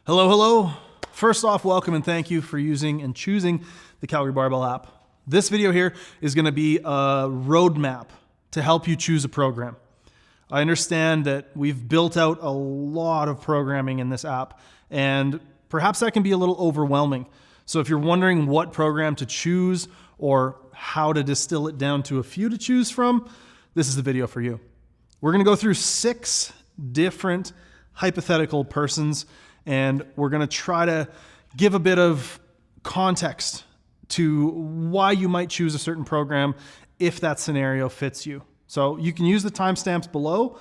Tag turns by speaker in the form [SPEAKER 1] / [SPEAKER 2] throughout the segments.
[SPEAKER 1] Hello, hello. First off, welcome and thank you for using and choosing the Calgary Barbell app. This video here is going to be a roadmap to help you choose a program. I understand that we've built out a lot of programming in this app, and perhaps that can be a little overwhelming. So if you're wondering what program to choose or how to distill it down to a few to choose from, this is the video for you. We're going to go through 6 different hypothetical persons, and we're going to try to give a bit of context to why you might choose a certain program if that scenario fits you. So you can use the timestamps below,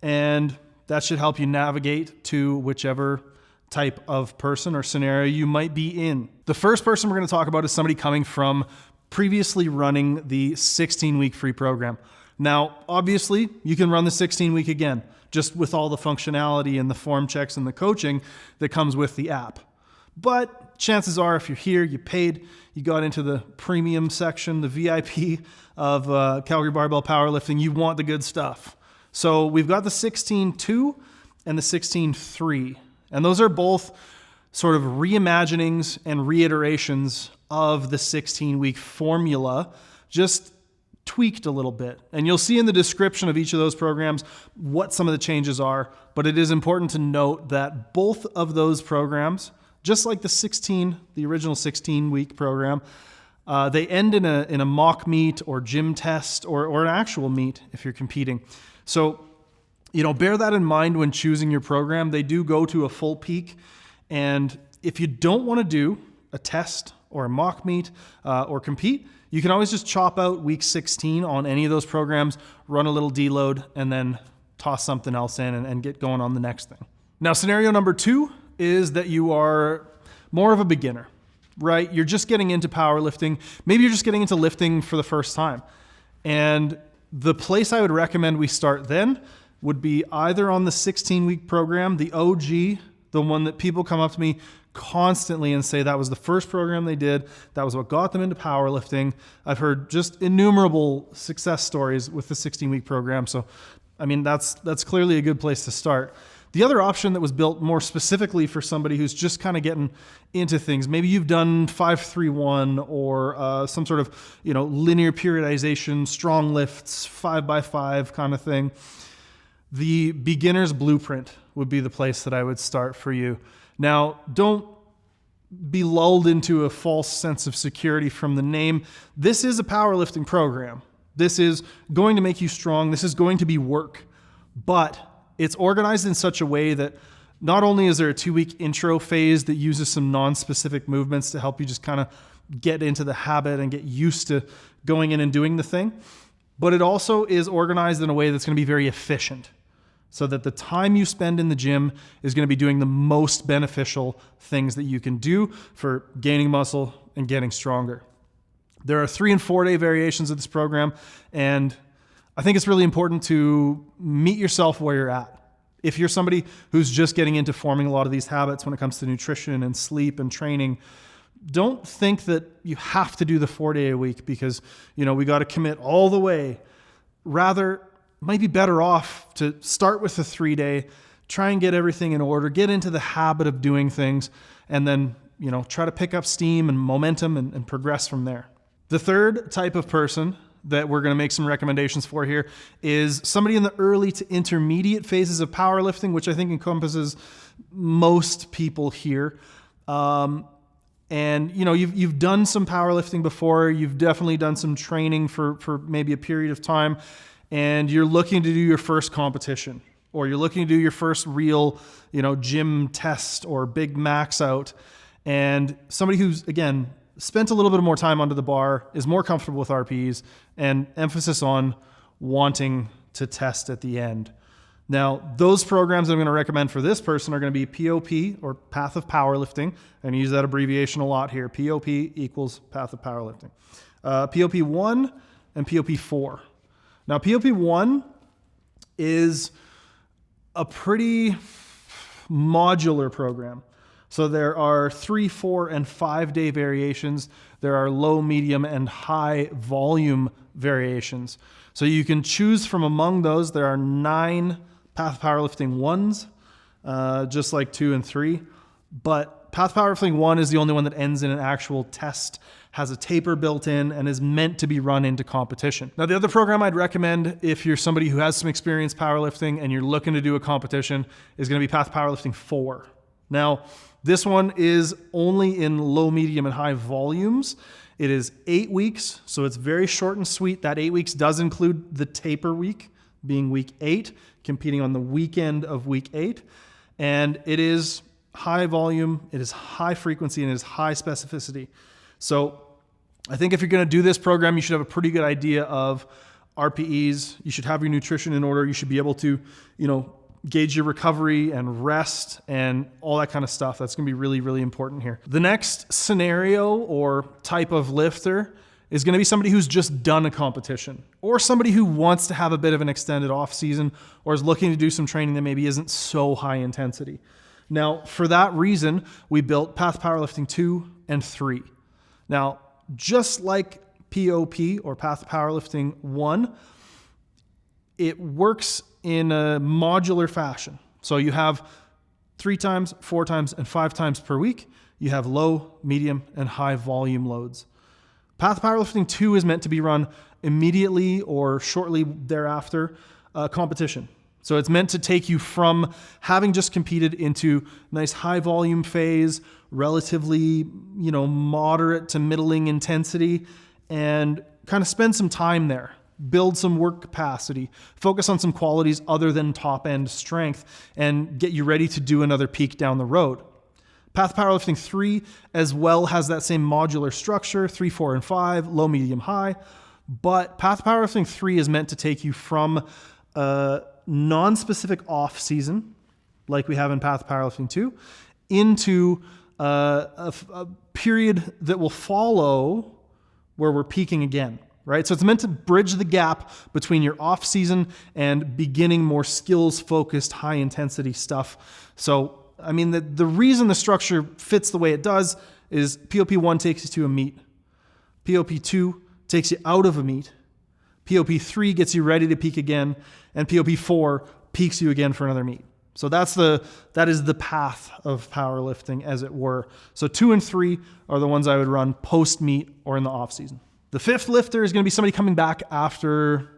[SPEAKER 1] and that should help you navigate to whichever type of person or scenario you might be in. The first person we're going to talk about is somebody coming from previously running the 16-week free program. Now, obviously, you can run the 16-week again, just with all the functionality and the form checks and the coaching that comes with the app. But chances are, if you're here, you paid, you got into the premium section, the VIP of Calgary Barbell Powerlifting, you want the good stuff. So we've got the 16.2 and the 16.3. And those are both sort of reimaginings and reiterations of the 16-week formula, just tweaked a little bit. And you'll see in the description of each of those programs what some of the changes are, but it is important to note that both of those programs, just like the original 16-week program, they end in a mock meet or gym test or an actual meet if you're competing. So, bear that in mind when choosing your program. They do go to a full peak. And if you don't want to do a test or a mock meet or compete, you can always just chop out week 16 on any of those programs, run a little deload, and then toss something else in and get going on the next thing. Now, scenario number 2 is that you are more of a beginner, right? You're just getting into powerlifting. Maybe you're just getting into lifting for the first time. And the place I would recommend we start then would be either on the 16-week program, the OG, the one that people come up to me constantly and say that was the first program they did, that was what got them into powerlifting. I've heard just innumerable success stories with the 16-week program. So, that's clearly a good place to start. The other option that was built more specifically for somebody who's just kind of getting into things, maybe you've done 5-3-1 or some sort of linear periodization, strong lifts, 5x5 kind of thing. The beginner's blueprint would be the place that I would start for you. Now, don't be lulled into a false sense of security from the name. This is a powerlifting program. This is going to make you strong. This is going to be work, but it's organized in such a way that not only is there a 2-week intro phase that uses some non-specific movements to help you just kind of get into the habit and get used to going in and doing the thing, but it also is organized in a way that's going to be very efficient, so that the time you spend in the gym is going to be doing the most beneficial things that you can do for gaining muscle and getting stronger. There are 3 and 4 day variations of this program, and I think it's really important to meet yourself where you're at. If you're somebody who's just getting into forming a lot of these habits when it comes to nutrition and sleep and training, don't think that you have to do the 4-day a week because, we got to commit all the way. Rather, it might be better off to start with the 3-day, try and get everything in order, get into the habit of doing things, and then, try to pick up steam and momentum and progress from there. The third type of person that we're going to make some recommendations for here is somebody in the early to intermediate phases of powerlifting, which I think encompasses most people here. And you've done some powerlifting before, you've definitely done some training for maybe a period of time, and you're looking to do your first competition, or you're looking to do your first real, gym test or big max out. And somebody who's, again, spent a little bit more time under the bar, is more comfortable with RPEs, and emphasis on wanting to test at the end. Now, those programs I'm going to recommend for this person are going to be POP, or Path of Powerlifting. I'm going to use that abbreviation a lot here. POP equals Path of Powerlifting. POP1 and POP4. Now, POP1 is a pretty modular program. So there are 3, 4, and 5-day variations. There are low, medium, and high volume variations. So you can choose from among those. There are 9 Path of Powerlifting 1s, just like 2 and 3. But Path Powerlifting 1 is the only one that ends in an actual test, has a taper built in, and is meant to be run into competition. Now, the other program I'd recommend if you're somebody who has some experience powerlifting and you're looking to do a competition is going to be Path Powerlifting 4. Now, this one is only in low, medium, and high volumes. It is 8 weeks, so it's very short and sweet. That 8 weeks does include the taper week, being week 8, competing on the weekend of week 8. And it is high volume, it is high frequency, and it is high specificity. So I think if you're going to do this program, you should have a pretty good idea of RPEs. You should have your nutrition in order. You should be able to, gauge your recovery and rest and all that kind of stuff. That's going to be really, really important here. The next scenario or type of lifter is going to be somebody who's just done a competition, or somebody who wants to have a bit of an extended off season, or is looking to do some training that maybe isn't so high intensity. Now, for that reason, we built Path Powerlifting 2 and 3. Now, just like POP or Path Powerlifting 1, it works in a modular fashion. So you have 3 times, 4 times, and 5 times per week. You have low, medium, and high volume loads. Path Powerlifting 2 is meant to be run immediately or shortly thereafter competition. So it's meant to take you from having just competed into nice high volume phase, relatively, moderate to middling intensity, and kind of spend some time there. Build some work capacity, focus on some qualities other than top end strength, and get you ready to do another peak down the road. Path Powerlifting 3 as well has that same modular structure, 3, 4, and 5, low, medium, high. But Path Powerlifting 3 is meant to take you from a non-specific off season, like we have in Path Powerlifting 2, into a period that will follow where we're peaking again. Right? So it's meant to bridge the gap between your off season and beginning more skills focused, high intensity stuff. So, the reason the structure fits the way it does is POP1 takes you to a meet. POP2 takes you out of a meet. POP3 gets you ready to peak again. And POP4 peaks you again for another meet. So that is the path of powerlifting, as it were. So 2 and 3 are the ones I would run post meet or in the off season. The fifth lifter is going to be somebody coming back after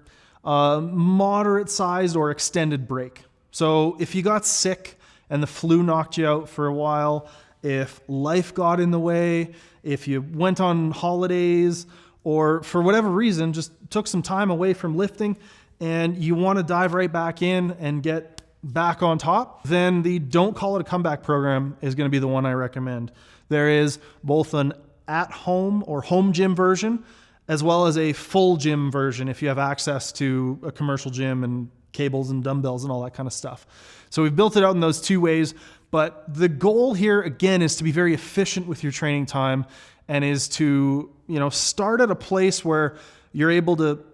[SPEAKER 1] a moderate sized or extended break. So if you got sick and the flu knocked you out for a while, if life got in the way, if you went on holidays, or for whatever reason, just took some time away from lifting and you want to dive right back in and get back on top, then the Don't Call It a Comeback program is going to be the one I recommend. There is both an at-home or home gym version, as well as a full gym version if you have access to a commercial gym and cables and dumbbells and all that kind of stuff. So we've built it out in those 2 ways, but the goal here, again, is to be very efficient with your training time and is to, start at a place where you're able to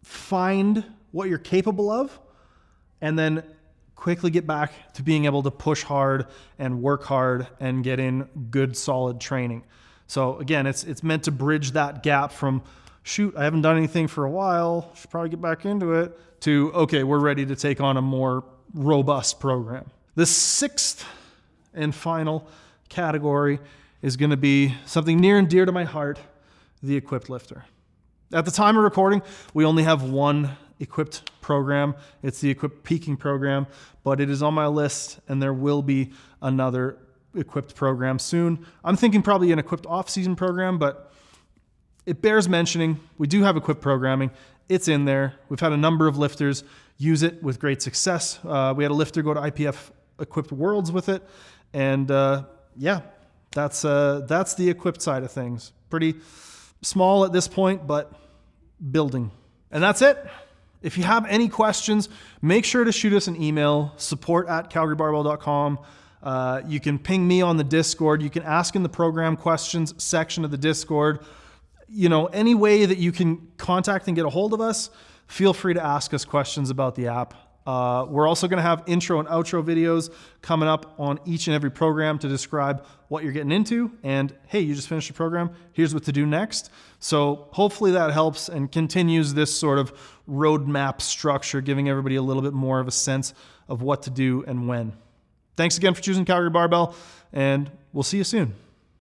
[SPEAKER 1] find what you're capable of and then quickly get back to being able to push hard and work hard and get in good, solid training. So again, it's meant to bridge that gap from, shoot, I haven't done anything for a while, should probably get back into it, to, okay, we're ready to take on a more robust program. The 6th and final category is going to be something near and dear to my heart, the equipped lifter. At the time of recording, we only have one equipped program. It's the equipped peaking program, but it is on my list and there will be another equipped program soon. I'm thinking probably an equipped off-season program, but it bears mentioning. We do have equipped programming. It's in there. We've had a number of lifters use it with great success. We had a lifter go to IPF Equipped Worlds with it. And that's the equipped side of things. Pretty small at this point, but building. And that's it. If you have any questions, make sure to shoot us an email, support@calgarybarbell.com. You can ping me on the Discord. You can ask in the program questions section of the Discord. Any way that you can contact and get a hold of us, feel free to ask us questions about the app. We're also going to have intro and outro videos coming up on each and every program to describe what you're getting into. And hey, you just finished the program. Here's what to do next. So hopefully that helps and continues this sort of roadmap structure, giving everybody a little bit more of a sense of what to do and when. Thanks again for choosing Calgary Barbell, and we'll see you soon.